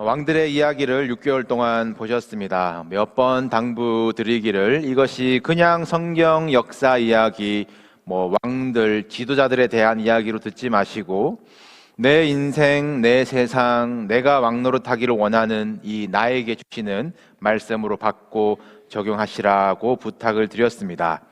왕들의 이야기를 6개월 동안 보셨습니다. 몇 번 당부드리기를 이것이 그냥 성경 역사 이야기, 왕들, 지도자들에 대한 이야기로 듣지 마시고 내 인생, 내 세상, 내가 왕노릇하기를 원하는 이 나에게 주시는 말씀으로 받고 적용하시라고 부탁을 드렸습니다.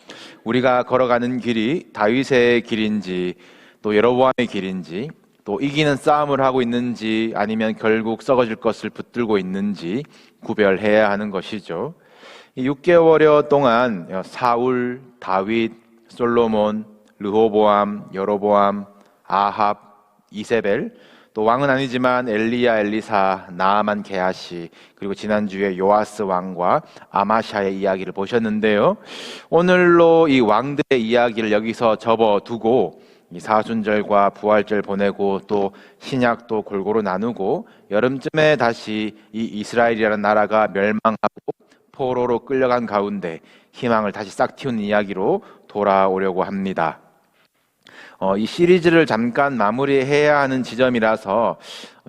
우리가 걸어가는 길이 다윗의 길인지 또 여로보암의 길인지 또 이기는 싸움을 하고 있는지 아니면 결국 썩어질 것을 붙들고 있는지 구별해야 하는 것이죠. 이 6개월여 동안 사울, 다윗, 솔로몬, 르호보암, 여로보암, 아합, 이세벨, 또 왕은 아니지만 엘리야, 엘리사, 나아만, 게하시, 그리고 지난주에 요아스 왕과 아마샤의 이야기를 보셨는데요. 오늘로 이 왕들의 이야기를 여기서 접어두고 이 사순절과 부활절 보내고 또 신약도 골고루 나누고 여름쯤에 다시 이 이스라엘이라는 나라가 멸망하고 포로로 끌려간 가운데 희망을 다시 싹 틔우는 이야기로 돌아오려고 합니다. 이 시리즈를 잠깐 마무리해야 하는 지점이라서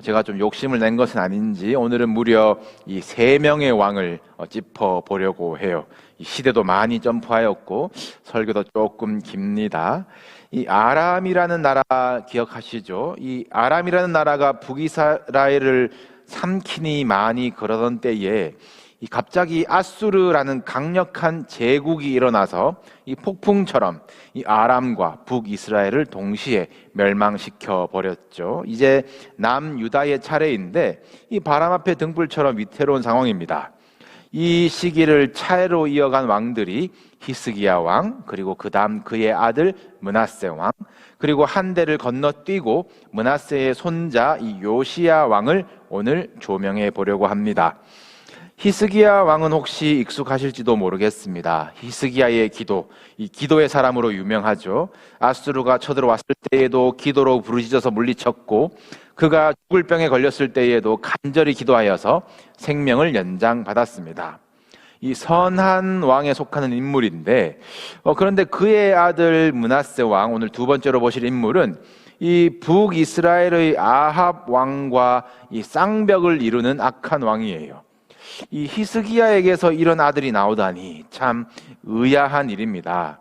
제가 좀 욕심을 낸 것은 아닌지 오늘은 무려 이 3명의 왕을 짚어보려고 해요. 이 시대도 많이 점프하였고 설교도 조금 깁니다. 이 아람이라는 나라 기억하시죠? 이 아람이라는 나라가 북이스라엘을 삼키니 많이 그러던 때에 이 갑자기 아수르라는 강력한 제국이 일어나서 이 폭풍처럼 이 아람과 북이스라엘을 동시에 멸망시켜 버렸죠. 이제 남유다의 차례인데 이 바람 앞에 등불처럼 위태로운 상황입니다. 이 시기를 차례로 이어간 왕들이 히스기야 왕, 그리고 그 다음 그의 아들 므낫세 왕, 그리고 한 대를 건너뛰고 므낫세의 손자 이 요시야 왕을 오늘 조명해 보려고 합니다. 히스기야 왕은 혹시 익숙하실지도 모르겠습니다. 히스기야의 기도, 이 기도의 사람으로 유명하죠. 아수르가 쳐들어왔을 때에도 기도로 부르짖어서 물리쳤고 그가 죽을 병에 걸렸을 때에도 간절히 기도하여서 생명을 연장받았습니다. 이 선한 왕에 속하는 인물인데 그런데 그의 아들 므낫세 왕, 오늘 두 번째로 보실 인물은 이 북이스라엘의 아합 왕과 이 쌍벽을 이루는 악한 왕이에요. 이 히스기야에게서 이런 아들이 나오다니 참 의아한 일입니다.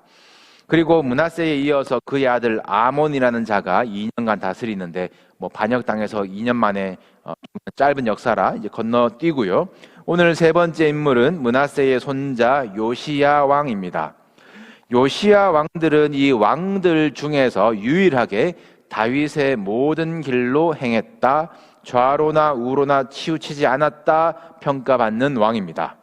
그리고 므낫세에 이어서 그의 아들 아몬이라는 자가 2년간 다스리는데 반역당해서 2년 만에 짧은 역사라 이제 건너뛰고요. 오늘 세 번째 인물은 므낫세의 손자 요시야 왕입니다. 요시야 왕들은 이 왕들 중에서 유일하게 다윗의 모든 길로 행했다, 좌로나 우로나 치우치지 않았다 평가받는 왕입니다.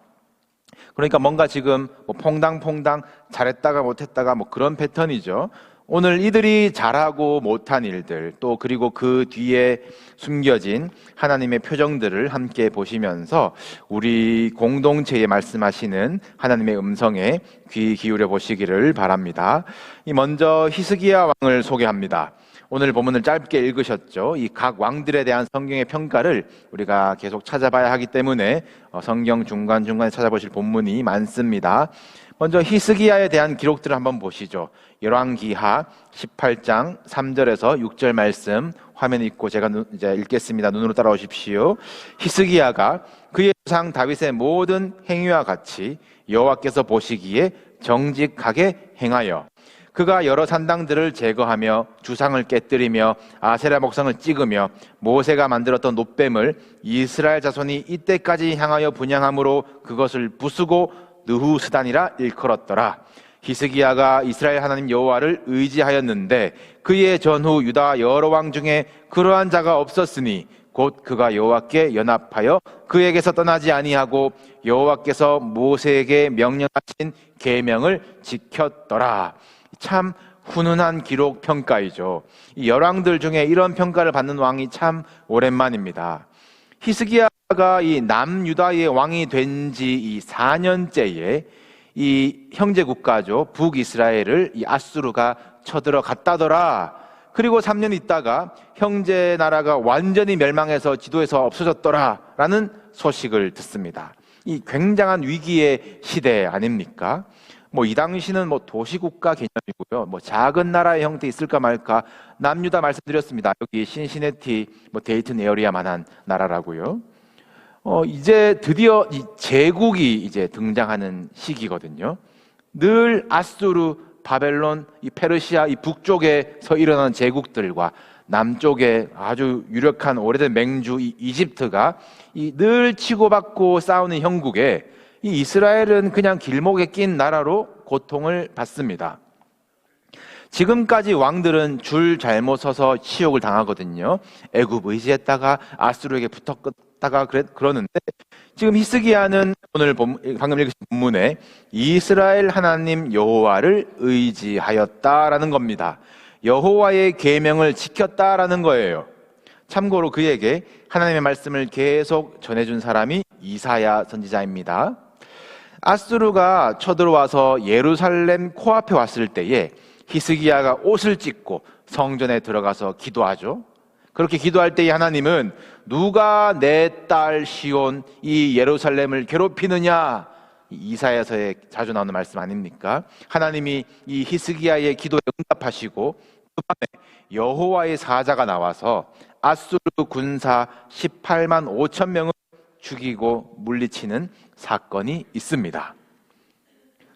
그러니까 뭔가 지금 퐁당퐁당 잘했다가 못했다가 그런 패턴이죠. 오늘 이들이 잘하고 못한 일들 또 그리고 그 뒤에 숨겨진 하나님의 표정들을 함께 보시면서 우리 공동체에 말씀하시는 하나님의 음성에 귀 기울여 보시기를 바랍니다. 먼저 히스기야 왕을 소개합니다. 오늘 본문을 짧게 읽으셨죠. 이 각 왕들에 대한 성경의 평가를 우리가 계속 찾아봐야 하기 때문에 성경 중간중간에 찾아보실 본문이 많습니다. 먼저 히스기야에 대한 기록들을 한번 보시죠. 열왕기하 18장 3절에서 6절 말씀 화면에 있고 제가 이제 읽겠습니다. 눈으로 따라오십시오. 히스기야가 그의 조상 다윗의 모든 행위와 같이 여호와께서 보시기에 정직하게 행하여 그가 여러 산당들을 제거하며 주상을 깨뜨리며 아세라 목상을 찍으며 모세가 만들었던 놋뱀을 이스라엘 자손이 이때까지 향하여 분향함으로 그것을 부수고 느후스단이라 일컬었더라. 히스기야가 이스라엘 하나님 여호와를 의지하였는데 그의 전후 유다 여러 왕 중에 그러한 자가 없었으니 곧 그가 여호와께 연합하여 그에게서 떠나지 아니하고 여호와께서 모세에게 명령하신 계명을 지켰더라. 참 훈훈한 기록 평가이죠. 이 열왕들 중에 이런 평가를 받는 왕이 참 오랜만입니다. 히스기야가 이 남유다의 왕이 된 지 이 4년째에 이 형제 국가죠. 북이스라엘을 이 아수르가 쳐들어갔다더라. 그리고 3년 있다가 형제 나라가 완전히 멸망해서 지도에서 없어졌더라 라는 소식을 듣습니다. 이 굉장한 위기의 시대 아닙니까? 이 당시는 도시국가 개념이고요. 작은 나라의 형태 있을까 말까. 남유다 말씀드렸습니다. 여기 신시내티, 데이튼 에어리아만한 나라라고요. 이제 드디어 이 제국이 이제 등장하는 시기거든요. 늘 아수르, 바벨론, 이 페르시아, 이 북쪽에서 일어나는 제국들과 남쪽에 아주 유력한 오래된 맹주 이 이집트가 이 늘 치고받고 싸우는 형국에 이 이스라엘은 그냥 길목에 낀 나라로 고통을 받습니다. 지금까지 왕들은 줄 잘못 서서 치욕을 당하거든요. 애굽 의지했다가 아수르에게 붙었다가 그러는데 지금 히스기야는 오늘 방금 읽으신 본문에 이스라엘 하나님 여호와를 의지하였다라는 겁니다. 여호와의 계명을 지켰다라는 거예요. 참고로 그에게 하나님의 말씀을 계속 전해준 사람이 이사야 선지자입니다. 아수르가 쳐들어와서 예루살렘 코앞에 왔을 때에 히스기야가 옷을 찢고 성전에 들어가서 기도하죠. 그렇게 기도할 때에 하나님은 누가 내 딸 시온 이 예루살렘을 괴롭히느냐, 이사야서에 자주 나오는 말씀 아닙니까? 하나님이 이 히스기야의 기도에 응답하시고 그 밤에 여호와의 사자가 나와서 아수르 군사 18만 5천 명을 죽이고 물리치는 사건이 있습니다.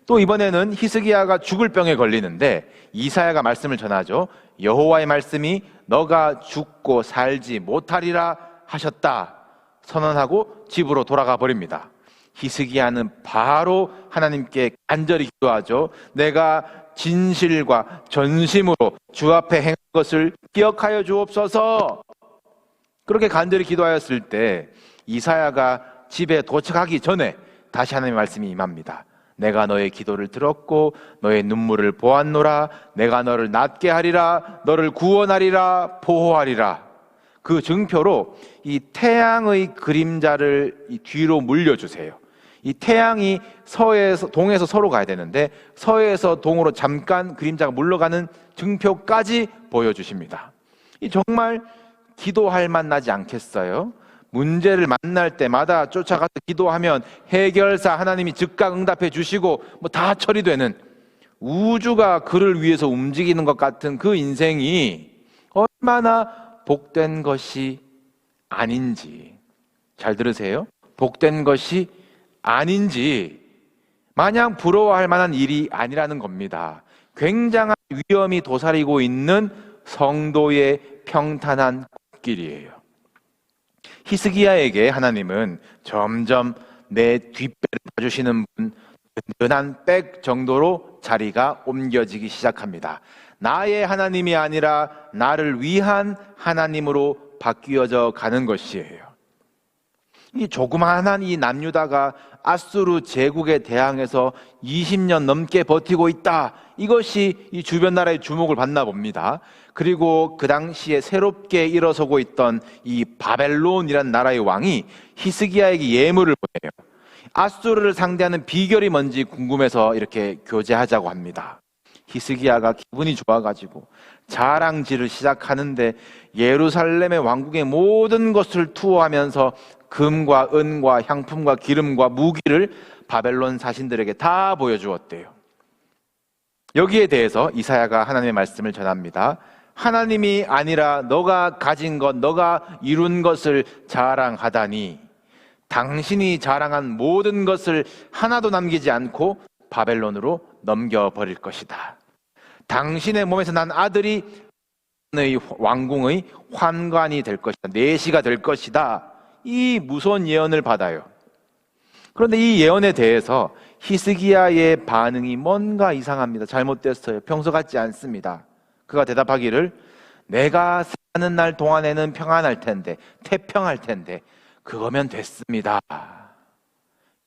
또 이번에는 히스기야가 죽을 병에 걸리는데 이사야가 말씀을 전하죠. 여호와의 말씀이 너가 죽고 살지 못하리라 하셨다 선언하고 집으로 돌아가 버립니다. 히스기야는 바로 하나님께 간절히 기도하죠. 내가 진실과 전심으로 주 앞에 행한 것을 기억하여 주옵소서. 그렇게 간절히 기도하였을 때 이사야가 집에 도착하기 전에 다시 하나님의 말씀이 임합니다. 내가 너의 기도를 들었고 너의 눈물을 보았노라. 내가 너를 낫게 하리라. 너를 구원하리라. 보호하리라. 그 증표로 이 태양의 그림자를 이 뒤로 물려주세요. 이 태양이 동에서 서로 가야 되는데 서에서 동으로 잠깐 그림자가 물러가는 증표까지 보여주십니다. 이 정말 기도할 만나지 않겠어요? 문제를 만날 때마다 쫓아가서 기도하면 해결사 하나님이 즉각 응답해 주시고 뭐 다 처리되는, 우주가 그를 위해서 움직이는 것 같은 그 인생이 얼마나 복된 것이 아닌지. 잘 들으세요. 복된 것이 아닌지, 마냥 부러워할 만한 일이 아니라는 겁니다. 굉장한 위험이 도사리고 있는 성도의 평탄한 길이에요. 히스기야에게 하나님은 점점 내 뒷배를 봐주시는 분, 든든한 백 정도로 자리가 옮겨지기 시작합니다. 나의 하나님이 아니라 나를 위한 하나님으로 바뀌어져 가는 것이에요. 이 조그마한 이 남유다가 아수르 제국에 대항해서 20년 넘게 버티고 있다. 이것이 이 주변 나라의 주목을 받나 봅니다. 그리고 그 당시에 새롭게 일어서고 있던 이 바벨론이라는 나라의 왕이 히스기야에게 예물을 보내요. 아수르를 상대하는 비결이 뭔지 궁금해서 이렇게 교제하자고 합니다. 히스기야가 기분이 좋아가지고 자랑질을 시작하는데 예루살렘의 왕국의 모든 것을 투어하면서 금과 은과 향품과 기름과 무기를 바벨론 사신들에게 다 보여주었대요. 여기에 대해서 이사야가 하나님의 말씀을 전합니다. 하나님이 아니라 너가 가진 것, 너가 이룬 것을 자랑하다니 당신이 자랑한 모든 것을 하나도 남기지 않고 바벨론으로 넘겨버릴 것이다. 당신의 몸에서 난 아들이 왕궁의 환관이 될 것이다. 내시가 될 것이다. 이 무서운 예언을 받아요. 그런데 이 예언에 대해서 히스기야의 반응이 뭔가 이상합니다. 잘못됐어요. 평소 같지 않습니다. 그가 대답하기를 내가 사는 날 동안에는 평안할 텐데, 태평할 텐데 그거면 됐습니다.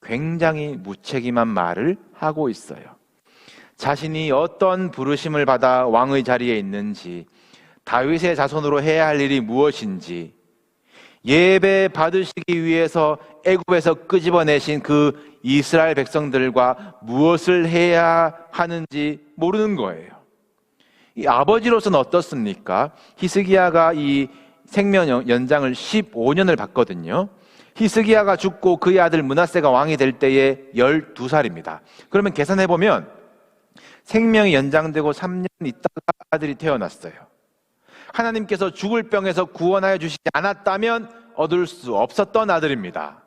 굉장히 무책임한 말을 하고 있어요. 자신이 어떤 부르심을 받아 왕의 자리에 있는지, 다윗의 자손으로 해야 할 일이 무엇인지, 예배 받으시기 위해서 애굽에서 끄집어내신 그 이스라엘 백성들과 무엇을 해야 하는지 모르는 거예요. 이 아버지로서는 어떻습니까? 히스기야가 이 생명 연장을 15년을 받거든요. 히스기야가 죽고 그의 아들 므낫세가 왕이 될 때에 12살입니다. 그러면 계산해보면 생명이 연장되고 3년 있다가 아들이 태어났어요. 하나님께서 죽을 병에서 구원하여 주시지 않았다면 얻을 수 없었던 아들입니다.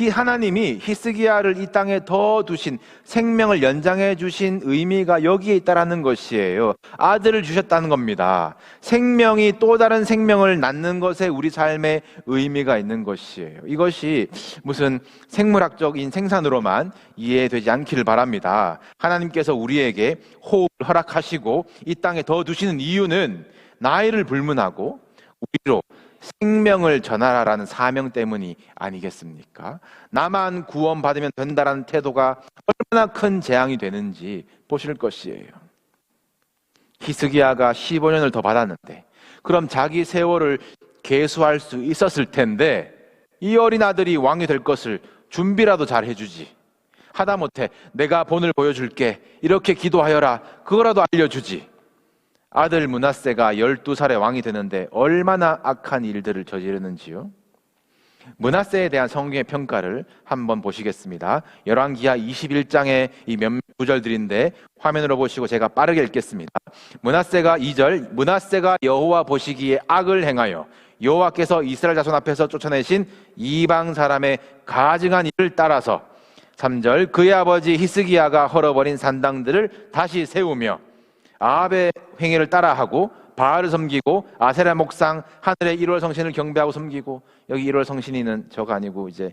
하나님이 히스기야를 이 땅에 더 두신, 생명을 연장해 주신 의미가 여기에 있다라는 것이에요. 아들을 주셨다는 겁니다. 생명이 또 다른 생명을 낳는 것에 우리 삶에 의미가 있는 것이에요. 이것이 무슨 생물학적인 생산으로만 이해되지 않기를 바랍니다. 하나님께서 우리에게 호흡을 허락하시고 이 땅에 더 두시는 이유는 나이를 불문하고 우리로 생명을 전하라라는 사명 때문이 아니겠습니까? 나만 구원받으면 된다라는 태도가 얼마나 큰 재앙이 되는지 보실 것이에요. 히스기야가 15년을 더 받았는데 그럼 자기 세월을 계수할 수 있었을 텐데 이 어린 아들이 왕이 될 것을 준비라도 잘 해주지. 하다못해 내가 본을 보여줄게 이렇게 기도하여라 그거라도 알려주지. 아들 므낫세가 12살에 왕이 되는데 얼마나 악한 일들을 저지르는지요. 므낫세에 대한 성경의 평가를 한번 보시겠습니다. 열왕기하 21장의 이 몇몇 구절들인데 화면으로 보시고 제가 빠르게 읽겠습니다. 므낫세가 2절, 므낫세가 여호와 보시기에 악을 행하여 여호와께서 이스라엘 자손 앞에서 쫓아내신 이방 사람의 가증한 일을 따라서 3절, 그의 아버지 히스기야가 헐어버린 산당들을 다시 세우며 아합의 행위를 따라하고 바알을 섬기고 아세라 목상 하늘의 1월 성신을 경배하고 섬기고, 여기 1월 성신이는 저가 아니고 이제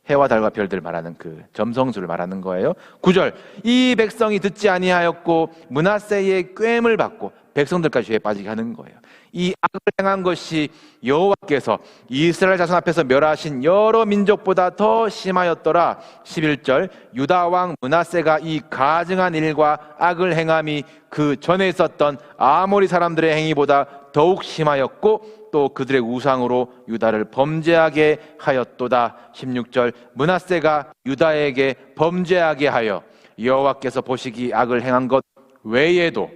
해와 달과 별들 말하는 그 점성술을 말하는 거예요. 9절, 이 백성이 듣지 아니하였고 므낫세의 꾀임을 받고 백성들까지 죄에 빠지게 하는 거예요. 이 악을 행한 것이 여호와께서 이스라엘 자손 앞에서 멸하신 여러 민족보다 더 심하였더라. 11절, 유다 왕 므낫세가 이 가증한 일과 악을 행함이 그 전에 있었던 아모리 사람들의 행위보다 더욱 심하였고 또 그들의 우상으로 유다를 범죄하게 하였도다. 16절, 므낫세가 유다에게 범죄하게 하여 여호와께서 보시기 악을 행한 것 외에도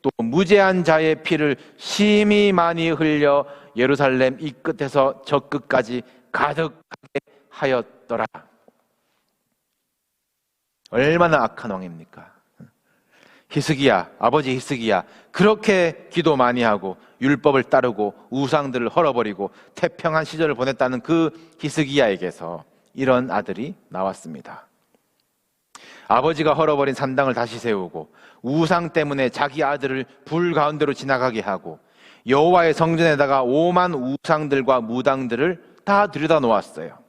또 무죄한 자의 피를 심히 많이 흘려 예루살렘 이 끝에서 저 끝까지 가득하게 하였더라. 얼마나 악한 왕입니까? 히스기야, 아버지 히스기야 그렇게 기도 많이 하고 율법을 따르고 우상들을 헐어버리고 태평한 시절을 보냈다는 그 히스기야에게서 이런 아들이 나왔습니다. 아버지가 헐어버린 산당을 다시 세우고 우상 때문에 자기 아들을 불 가운데로 지나가게 하고 여호와의 성전에다가 오만 우상들과 무당들을 다 들여다 놓았어요.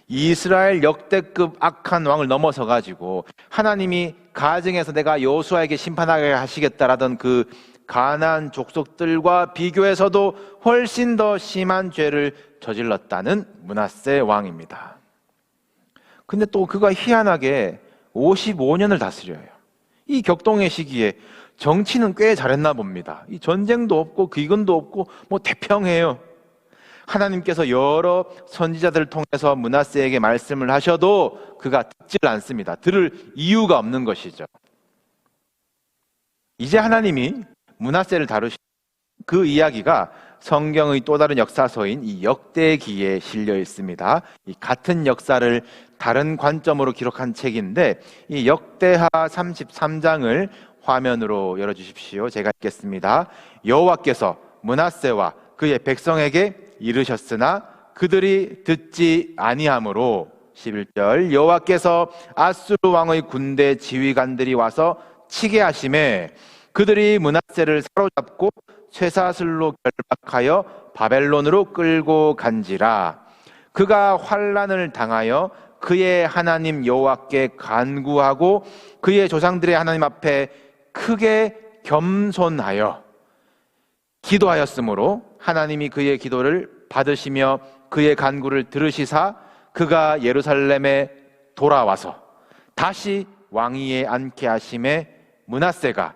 이스라엘 역대급 악한 왕을 넘어서 가지고 하나님이 가증해서 내가 여호수아에게 심판하게 하시겠다라던 그 가나안 족속들과 비교해서도 훨씬 더 심한 죄를 저질렀다는 므낫세 왕입니다. 근데 또 그가 희한하게 55년을 다스려요. 이 격동의 시기에 정치는 꽤 잘했나 봅니다. 이 전쟁도 없고 기근도 없고 뭐 태평해요. 하나님께서 여러 선지자들을 통해서 므낫세에게 말씀을 하셔도 그가 듣지를 않습니다. 들을 이유가 없는 것이죠. 이제 하나님이 므낫세를 다루신 그 이야기가 성경의 또 다른 역사서인 이 역대기에 실려 있습니다. 이 같은 역사를 다른 관점으로 기록한 책인데 이 역대하 33장을 화면으로 열어주십시오. 제가 읽겠습니다. 여호와께서 므낫세와 그의 백성에게 이르셨으나 그들이 듣지 아니하므로 11절, 여호와께서 아수르 왕의 군대 지휘관들이 와서 치게 하심에 그들이 므낫세를 사로잡고 쇠사슬로 결박하여 바벨론으로 끌고 간지라. 그가 환난을 당하여 그의 하나님 여호와께 간구하고 그의 조상들의 하나님 앞에 크게 겸손하여 기도하였으므로 하나님이 그의 기도를 받으시며 그의 간구를 들으시사 그가 예루살렘에 돌아와서 다시 왕위에 앉게 하심에 므낫세가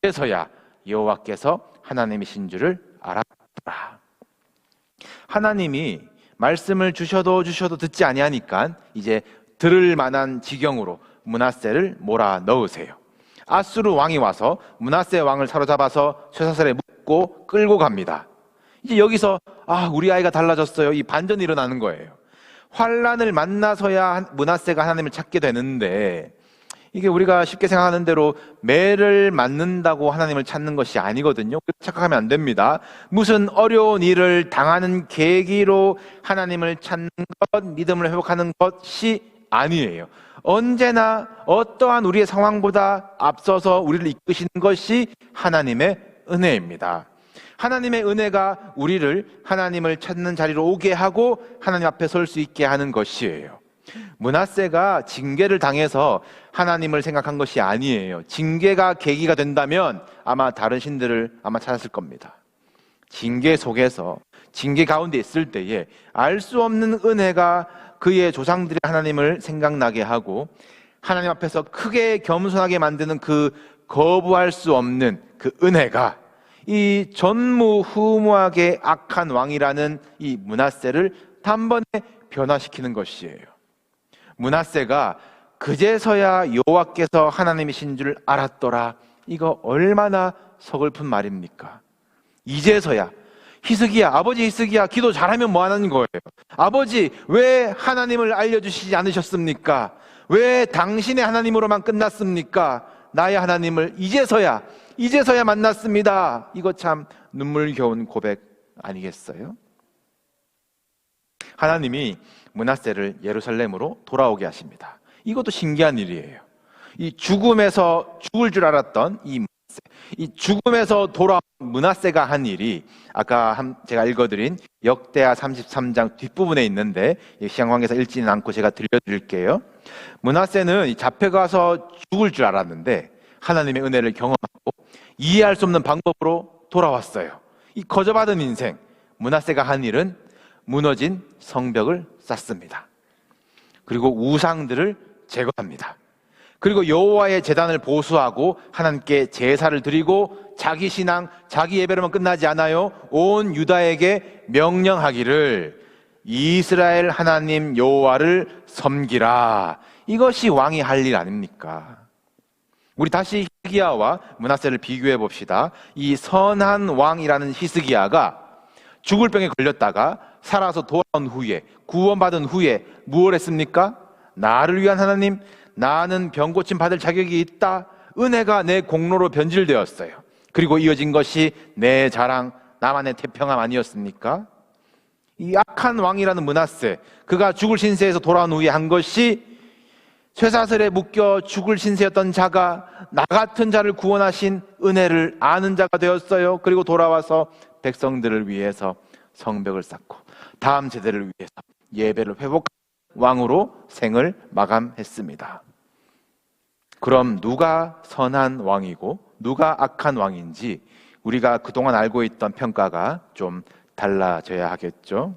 그래서야 여호와께서 하나님이신 줄을 알았더라. 하나님이 말씀을 주셔도 듣지 아니하니까 이제 들을 만한 지경으로 므낫세를 몰아 넣으세요. 아수르 왕이 와서 므낫세 왕을 사로잡아서 쇠사슬에 묶고 끌고 갑니다. 이제 여기서 우리 아이가 달라졌어요. 이 반전이 일어나는 거예요. 환란을 만나서야 므낫세가 하나님을 찾게 되는데 이게 우리가 쉽게 생각하는 대로 매를 맞는다고 하나님을 찾는 것이 아니거든요. 착각하면 안 됩니다. 무슨 어려운 일을 당하는 계기로 하나님을 찾는 것, 믿음을 회복하는 것이 아니에요. 언제나 어떠한 우리의 상황보다 앞서서 우리를 이끄시는 것이 하나님의 은혜입니다. 하나님의 은혜가 우리를 하나님을 찾는 자리로 오게 하고 하나님 앞에 설 수 있게 하는 것이에요. 므낫세가 징계를 당해서 하나님을 생각한 것이 아니에요. 징계가 계기가 된다면 아마 다른 신들을 아마 찾았을 겁니다. 징계 속에서, 징계 가운데 있을 때에 알 수 없는 은혜가 그의 조상들이 하나님을 생각나게 하고 하나님 앞에서 크게 겸손하게 만드는 그 거부할 수 없는 그 은혜가 이 전무후무하게 악한 왕이라는 이 므낫세를 단번에 변화시키는 것이에요. 므낫세가 그제서야 여호와께서 하나님이신 줄 알았더라. 이거 얼마나 서글픈 말입니까? 이제서야. 히스기야, 아버지 히스기야, 기도 잘하면 뭐 하는 거예요? 아버지, 왜 하나님을 알려주시지 않으셨습니까? 왜 당신의 하나님으로만 끝났습니까? 나의 하나님을 이제서야 만났습니다. 이거 참 눈물겨운 고백 아니겠어요? 하나님이 므낫세를 예루살렘으로 돌아오게 하십니다. 이것도 신기한 일이에요. 이 죽음에서 죽을 줄 알았던 이 죽음에서 돌아온 므낫세가 한 일이 아까 제가 읽어드린 역대하 33장 뒷부분에 있는데 시간 관계에서 읽지는 않고 제가 들려드릴게요. 므낫세는 잡혀가서 죽을 줄 알았는데 하나님의 은혜를 경험하고 이해할 수 없는 방법으로 돌아왔어요. 이 거저받은 인생, 므낫세가 한 일은 무너진 성벽을 쌓습니다. 그리고 우상들을 제거합니다. 그리고 여호와의 제단을 보수하고 하나님께 제사를 드리고 자기 신앙, 자기 예배로만 끝나지 않아요. 온 유다에게 명령하기를 이스라엘 하나님 여호와를 섬기라. 이것이 왕이 할 일 아닙니까? 우리 다시 히스기야와 므낫세를 비교해 봅시다. 이 선한 왕이라는 히스기야가 죽을 병에 걸렸다가 살아서 돌아온 후에, 구원받은 후에 무엇을 했습니까? 나를 위한 하나님, 나는 병 고침 받을 자격이 있다. 은혜가 내 공로로 변질되었어요. 그리고 이어진 것이 내 자랑, 나만의 태평함 아니었습니까? 이 악한 왕이라는 므낫세, 그가 죽을 신세에서 돌아온 후에 한 것이 쇠사슬에 묶여 죽을 신세였던 자가 나 같은 자를 구원하신 은혜를 아는 자가 되었어요. 그리고 돌아와서 백성들을 위해서 성벽을 쌓고 다음 세대를 위해서 예배를 회복한 왕으로 생을 마감했습니다. 그럼 누가 선한 왕이고 누가 악한 왕인지 우리가 그동안 알고 있던 평가가 좀 달라져야 하겠죠.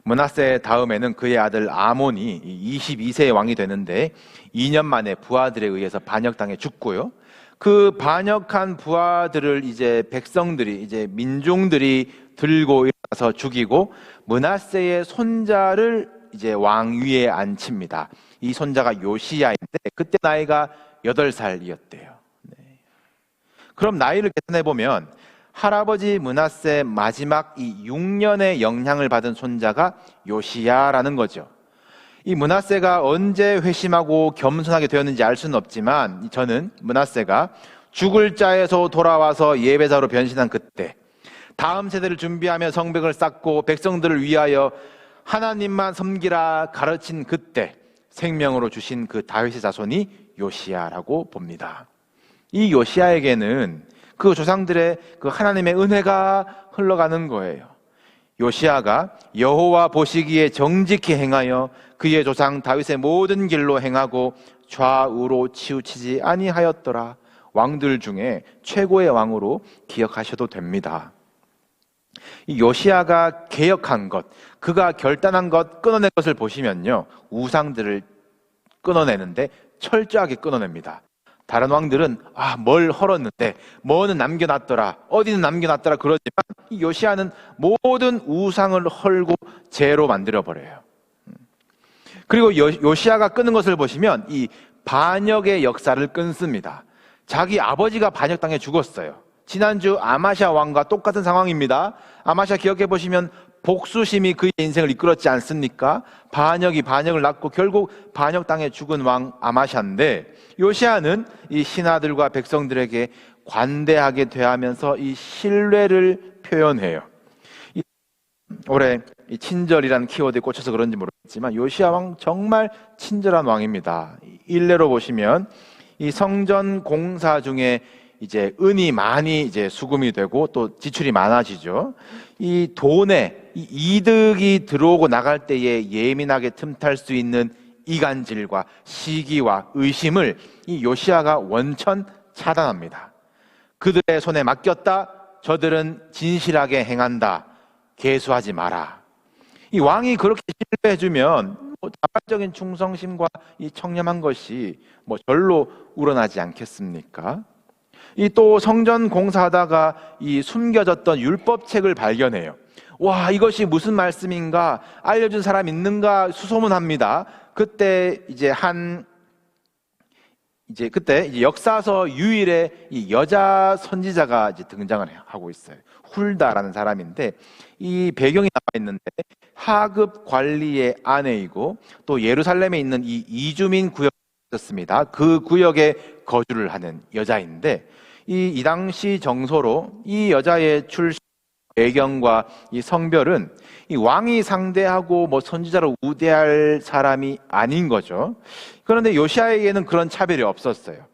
므낫세 다음에는 그의 아들 아몬이 22세의 왕이 되는데 2년 만에 부하들에 의해서 반역당해 죽고요. 그 반역한 부하들을 이제 백성들이, 이제 민중들이 들고 일어나서 죽이고 므낫세의 손자를 이제 왕위에 앉힙니다. 이 손자가 요시야인데 그때 나이가 8살이었대요. 네. 그럼 나이를 계산해 보면 할아버지 므낫세 마지막 이 6년의 영향을 받은 손자가 요시야라는 거죠. 이 므낫세가 언제 회심하고 겸손하게 되었는지 알 수는 없지만 저는 므낫세가 죽을 자에서 돌아와서 예배자로 변신한 그때, 다음 세대를 준비하며 성벽을 쌓고 백성들을 위하여 하나님만 섬기라 가르친 그때 생명으로 주신 그 다윗의 자손이 요시야라고 봅니다. 이 요시야에게는 그 조상들의 그 하나님의 은혜가 흘러가는 거예요. 요시야가 여호와 보시기에 정직히 행하여 그의 조상 다윗의 모든 길로 행하고 좌우로 치우치지 아니하였더라. 왕들 중에 최고의 왕으로 기억하셔도 됩니다. 이 요시야가 개혁한 것, 그가 결단한 것, 끊어낸 것을 보시면요, 우상들을 끊어내는데 철저하게 끊어냅니다. 다른 왕들은 뭘 헐었는데 뭐는 남겨놨더라, 어디는 남겨놨더라 그러지만 이 요시야는 모든 우상을 헐고 제로 만들어버려요. 그리고 요시야가 끊는 것을 보시면 이 반역의 역사를 끊습니다. 자기 아버지가 반역당해 죽었어요. 지난주 아마샤 왕과 똑같은 상황입니다. 아마샤 기억해 보시면 복수심이 그의 인생을 이끌었지 않습니까? 반역이 반역을 낳고 결국 반역 땅에 죽은 왕 아마샤인데, 요시아는 이 신하들과 백성들에게 관대하게 대하면서 이 신뢰를 표현해요. 올해 이 친절이라는 키워드에 꽂혀서 그런지 모르겠지만 요시아 왕 정말 친절한 왕입니다. 일례로 보시면 이 성전 공사 중에 이제 은이 많이 이제 수금이 되고 또 지출이 많아지죠. 이 돈에 이 이득이 들어오고 나갈 때에 예민하게 틈탈 수 있는 이간질과 시기와 의심을 이 요시아가 원천 차단합니다. 그들의 손에 맡겼다. 저들은 진실하게 행한다. 개수하지 마라. 이 왕이 그렇게 신뢰해주면 자발적인 충성심과 이 청렴한 것이 절로 우러나지 않겠습니까? 이 또 성전 공사하다가 이 숨겨졌던 율법책을 발견해요. 와, 이것이 무슨 말씀인가? 알려준 사람 있는가? 수소문합니다. 그때 역사서 유일의 이 여자 선지자가 이제 등장을 하고 있어요. 훌다라는 사람인데, 이 배경이 나와 있는데 하급 관리의 아내이고 또 예루살렘에 있는 이 이주민 구역이 있었습니다. 그 구역에 거주를 하는 여자인데, 이 당시 정서로 이 여자의 출신 배경과 이 성별은 이 왕이 상대하고 선지자로 우대할 사람이 아닌 거죠. 그런데 요시아에게는 그런 차별이 없었어요.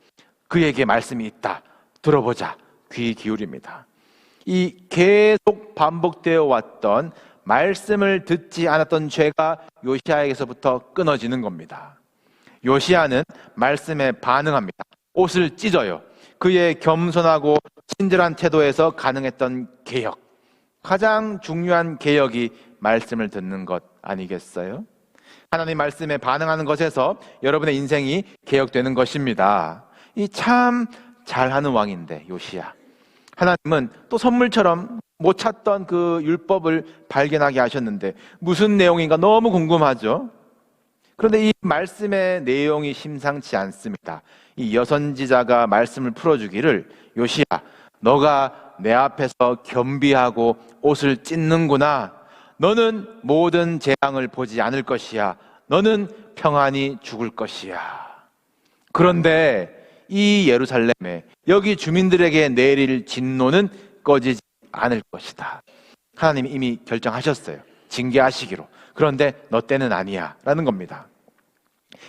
그에게 말씀이 있다. 들어보자. 귀 기울입니다. 이 계속 반복되어 왔던 말씀을 듣지 않았던 죄가 요시아에게서부터 끊어지는 겁니다. 요시아는 말씀에 반응합니다. 옷을 찢어요. 그의 겸손하고 친절한 태도에서 가능했던 개혁, 가장 중요한 개혁이 말씀을 듣는 것 아니겠어요? 하나님 말씀에 반응하는 것에서 여러분의 인생이 개혁되는 것입니다. 이 참 잘하는 왕인데 요시야, 하나님은 또 선물처럼 못 찾던 그 율법을 발견하게 하셨는데 무슨 내용인가 너무 궁금하죠? 그런데 이 말씀의 내용이 심상치 않습니다. 이 여선지자가 말씀을 풀어주기를, 요시야, 너가 내 앞에서 겸비하고 옷을 찢는구나. 너는 모든 재앙을 보지 않을 것이야. 너는 평안히 죽을 것이야. 그런데 이 예루살렘에 여기 주민들에게 내릴 진노는 꺼지지 않을 것이다. 하나님이 이미 결정하셨어요. 징계하시기로. 그런데 너 때는 아니야 라는 겁니다.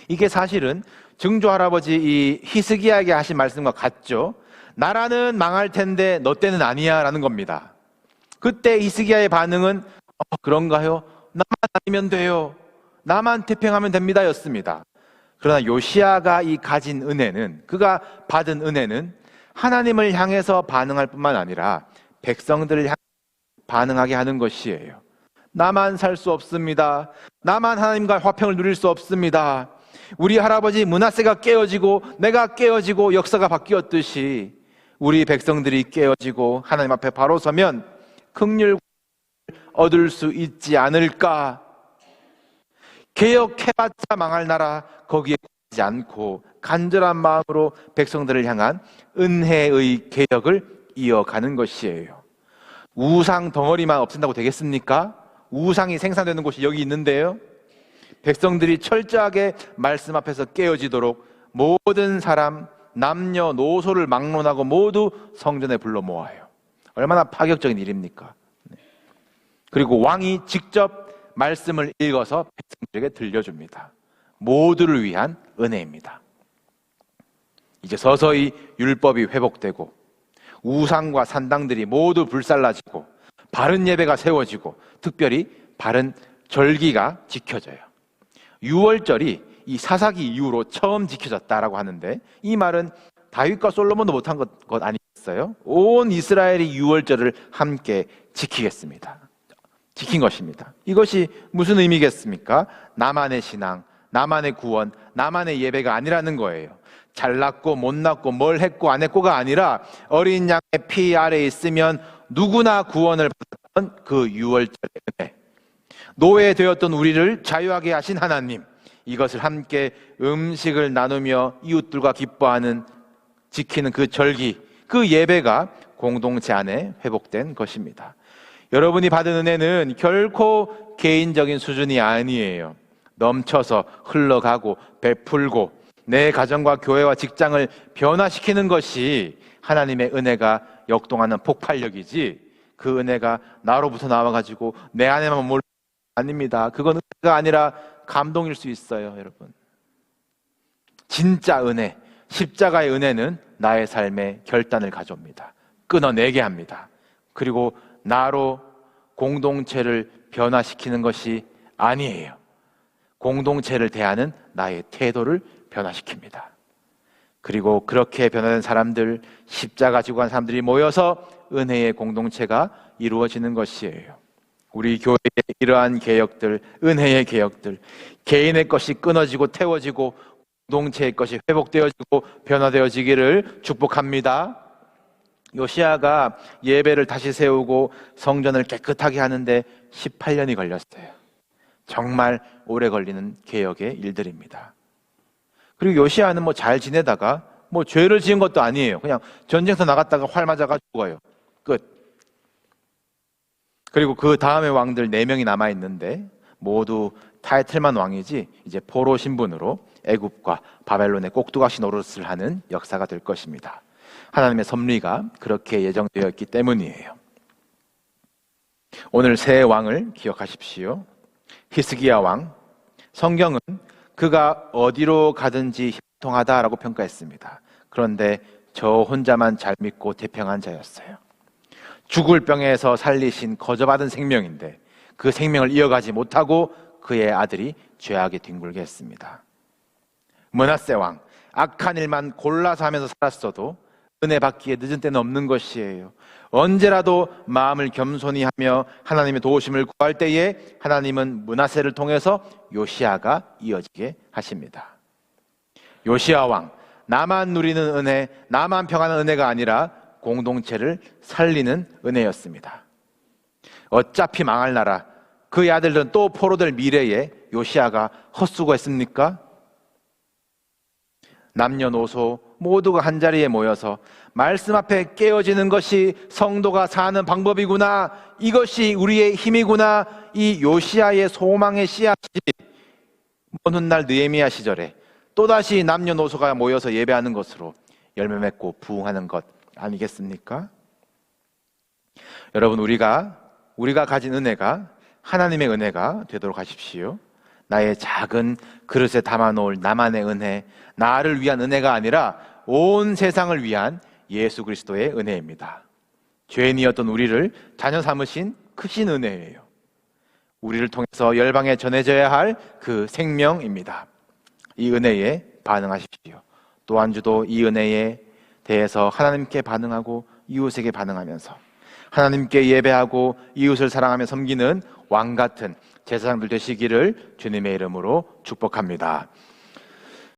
이게 사실은 증조 할아버지 이 히스기야에게 하신 말씀과 같죠. 나라는 망할 텐데 너 때는 아니야 라는 겁니다. 그때 히스기야의 반응은 그런가요? 나만 아니면 돼요. 나만 태평하면 됩니다 였습니다. 그러나 요시아가 이 가진 은혜는, 그가 받은 은혜는 하나님을 향해서 반응할 뿐만 아니라 백성들을 향해 반응하게 하는 것이에요. 나만 살 수 없습니다. 나만 하나님과 화평을 누릴 수 없습니다. 우리 할아버지 므낫세가 깨어지고 내가 깨어지고 역사가 바뀌었듯이 우리 백성들이 깨어지고 하나님 앞에 바로 서면 긍휼을 얻을 수 있지 않을까. 개혁해봤자 망할 나라 거기에 지 않고 간절한 마음으로 백성들을 향한 은혜의 개혁을 이어가는 것이에요. 우상 덩어리만 없앤다고 되겠습니까? 우상이 생산되는 곳이 여기 있는데요. 백성들이 철저하게 말씀 앞에서 깨어지도록 모든 사람, 남녀노소를 막론하고 모두 성전에 불러 모아요. 얼마나 파격적인 일입니까? 그리고 왕이 직접 말씀을 읽어서 백성들에게 들려줍니다. 모두를 위한 은혜입니다. 이제 서서히 율법이 회복되고 우상과 산당들이 모두 불살라지고 바른 예배가 세워지고 특별히 바른 절기가 지켜져요. 유월절이 이 사사기 이후로 처음 지켜졌다라고 하는데, 이 말은 다윗과 솔로몬도 못한 것 아니겠어요? 온 이스라엘이 유월절을 함께 지키겠습니다. 지킨 것입니다. 이것이 무슨 의미겠습니까? 나만의 신앙, 나만의 구원, 나만의 예배가 아니라는 거예요. 잘났고 못났고 뭘 했고 안 했고가 아니라 어린 양의 피 아래에 있으면 누구나 구원을 받았던 그 유월절의 은혜, 노예되었던 우리를 자유하게 하신 하나님, 이것을 함께 음식을 나누며 이웃들과 기뻐하는, 지키는 그 절기, 그 예배가 공동체 안에 회복된 것입니다. 여러분이 받은 은혜는 결코 개인적인 수준이 아니에요. 넘쳐서 흘러가고 베풀고 내 가정과 교회와 직장을 변화시키는 것이 하나님의 은혜가 역동하는 폭발력이지, 그 은혜가 나로부터 나와가지고 내 안에만 몰려 아닙니다. 그건 은혜가 아니라 감동일 수 있어요, 여러분. 진짜 은혜, 십자가의 은혜는 나의 삶에 결단을 가져옵니다. 끊어내게 합니다. 그리고 나로 공동체를 변화시키는 것이 아니에요. 공동체를 대하는 나의 태도를 변화시킵니다. 그리고 그렇게 변화된 사람들, 십자가 지고 간 사람들이 모여서 은혜의 공동체가 이루어지는 것이에요. 우리 교회의 이러한 개혁들, 은혜의 개혁들, 개인의 것이 끊어지고 태워지고 공동체의 것이 회복되어지고 변화되어지기를 축복합니다. 요시야가 예배를 다시 세우고 성전을 깨끗하게 하는데 18년이 걸렸어요. 정말 오래 걸리는 개혁의 일들입니다. 그리고 요시야는 뭐 잘 지내다가 뭐 죄를 지은 것도 아니에요. 그냥 전쟁터 나갔다가 활 맞아가 죽어요. 끝. 그리고 그 다음에 왕들 4명이 남아있는데 모두 타이틀만 왕이지 이제 포로 신분으로 애굽과 바벨론의 꼭두각시 노릇을 하는 역사가 될 것입니다. 하나님의 섭리가 그렇게 예정되어 있기 때문이에요. 오늘 새 왕을 기억하십시오. 히스기야 왕. 성경은 그가 어디로 가든지 형통하다라고 평가했습니다. 그런데 저 혼자만 잘 믿고 태평한 자였어요. 죽을 병에서 살리신 거저받은 생명인데 그 생명을 이어가지 못하고 그의 아들이 죄악에 뒹굴게 했습니다. 므낫세 왕, 악한 일만 골라서 하면서 살았어도 은혜 받기에 늦은 때는 없는 것이에요. 언제라도 마음을 겸손히 하며 하나님의 도우심을 구할 때에 하나님은 므낫세를 통해서 요시야가 이어지게 하십니다. 요시야 왕, 나만 누리는 은혜, 나만 평안한 은혜가 아니라 공동체를 살리는 은혜였습니다. 어차피 망할 나라, 그의 아들들은 또 포로될 미래에 요시야가 헛수고했습니까? 남녀노소 모두가 한자리에 모여서 말씀 앞에 깨어지는 것이 성도가 사는 방법이구나, 이것이 우리의 힘이구나, 이 요시야의 소망의 씨앗이 먼 훗날 느헤미야 시절에 또다시 남녀노소가 모여서 예배하는 것으로 열매 맺고 부흥하는 것 아니겠습니까? 여러분, 우리가 가진 은혜가 하나님의 은혜가 되도록 하십시오. 나의 작은 그릇에 담아놓을 나만의 은혜, 나를 위한 은혜가 아니라 온 세상을 위한 예수 그리스도의 은혜입니다. 죄인이었던 우리를 자녀 삼으신 크신 은혜예요. 우리를 통해서 열방에 전해져야 할 그 생명입니다. 이 은혜에 반응하십시오. 또 한 주도 이 은혜에 대해서 하나님께 반응하고 이웃에게 반응하면서 하나님께 예배하고 이웃을 사랑하며 섬기는 왕 같은 제사장들 되시기를 주님의 이름으로 축복합니다.